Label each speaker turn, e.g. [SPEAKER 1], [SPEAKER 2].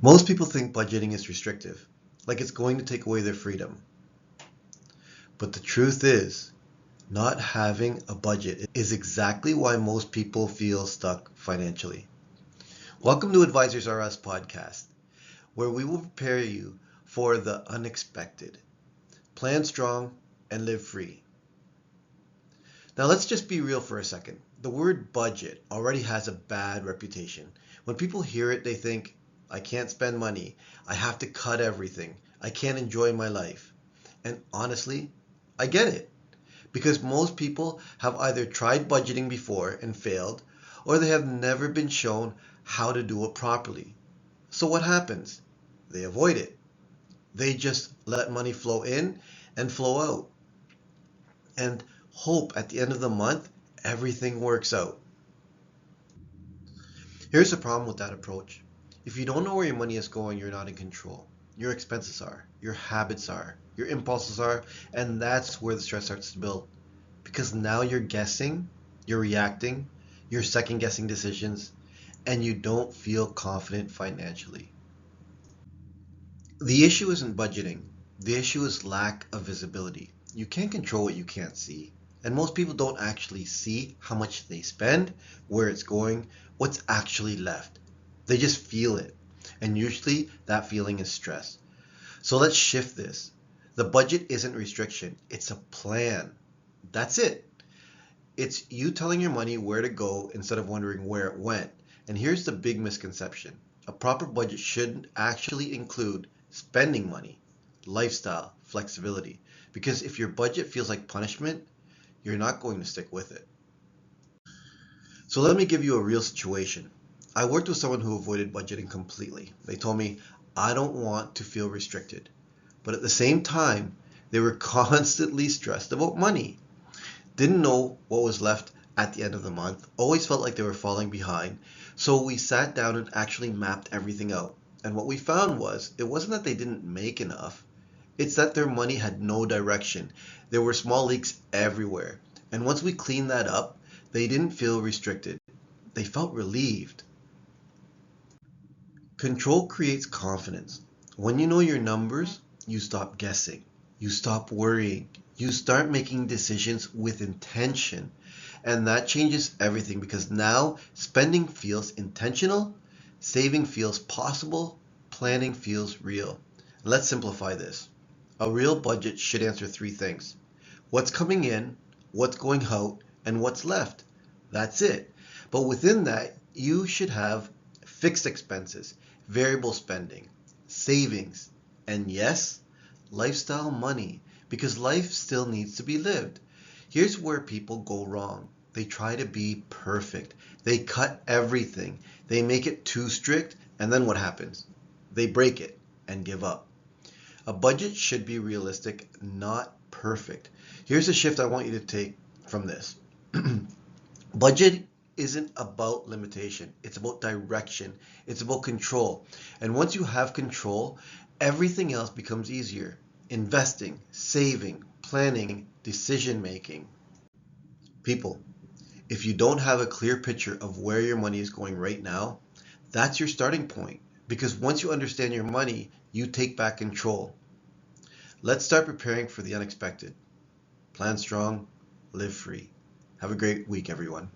[SPEAKER 1] Most people think budgeting is restrictive, like it's going to take away their freedom. But the truth is, not having a budget is exactly why most people feel stuck financially. Welcome to Advisors R Us podcast, where we will prepare you for the unexpected. Plan strong and live free. Now let's just be real for a second. The word budget already has a bad reputation. When people hear it, they think, I can't spend money. I have to cut everything. I can't enjoy my life. And honestly, I get it. Because most people have either tried budgeting before and failed, or they have never been shown how to do it properly. So what happens? They avoid it. They just let money flow in and flow out. And hope at the end of the month, everything works out. Here's the problem with that approach. If you don't know where your money is going, you're not in control. Your expenses are, your habits are, your impulses are, and that's where the stress starts to build. Because now you're guessing, you're reacting, you're second guessing decisions, and you don't feel confident financially. The issue isn't budgeting. The issue is lack of visibility. You can't control what you can't see. And most people don't actually see how much they spend, where it's going, what's actually left. They just feel it. And usually that feeling is stress. So let's shift this. The budget isn't restriction, it's a plan. That's it. It's you telling your money where to go instead of wondering where it went. And here's the big misconception. A proper budget shouldn't actually include spending money, lifestyle, flexibility. Because if your budget feels like punishment, you're not going to stick with it. So let me give you a real situation. I worked with someone who avoided budgeting completely. They told me, I don't want to feel restricted. But at the same time, they were constantly stressed about money. Didn't know what was left at the end of the month, always felt like they were falling behind. So we sat down and actually mapped everything out. And what we found was, it wasn't that they didn't make enough, it's that their money had no direction. There were small leaks everywhere. And once we cleaned that up, they didn't feel restricted. They felt relieved. Control creates confidence. When you know your numbers, you stop guessing. You stop worrying. You start making decisions with intention. And that changes everything because now spending feels intentional, saving feels possible, planning feels real. Let's simplify this. A real budget should answer three things. What's coming in, what's going out, and what's left. That's it. But within that, you should have fixed expenses, variable spending, savings, and yes, lifestyle money, because life still needs to be lived. Here's where people go wrong. They try to be perfect. They cut everything. They make it too strict, and then what happens? They break it and give up. A budget should be realistic, not perfect. Here's a shift I want you to take from this. Budget isn't about limitation. It's about direction. It's about control. And once you have control, everything else becomes easier. Investing, saving, planning, decision making. People, if you don't have a clear picture of where your money is going right now, that's your starting point. Because once you understand your money, you take back control. Let's start preparing for the unexpected. Plan strong, live free. Have a great week, everyone.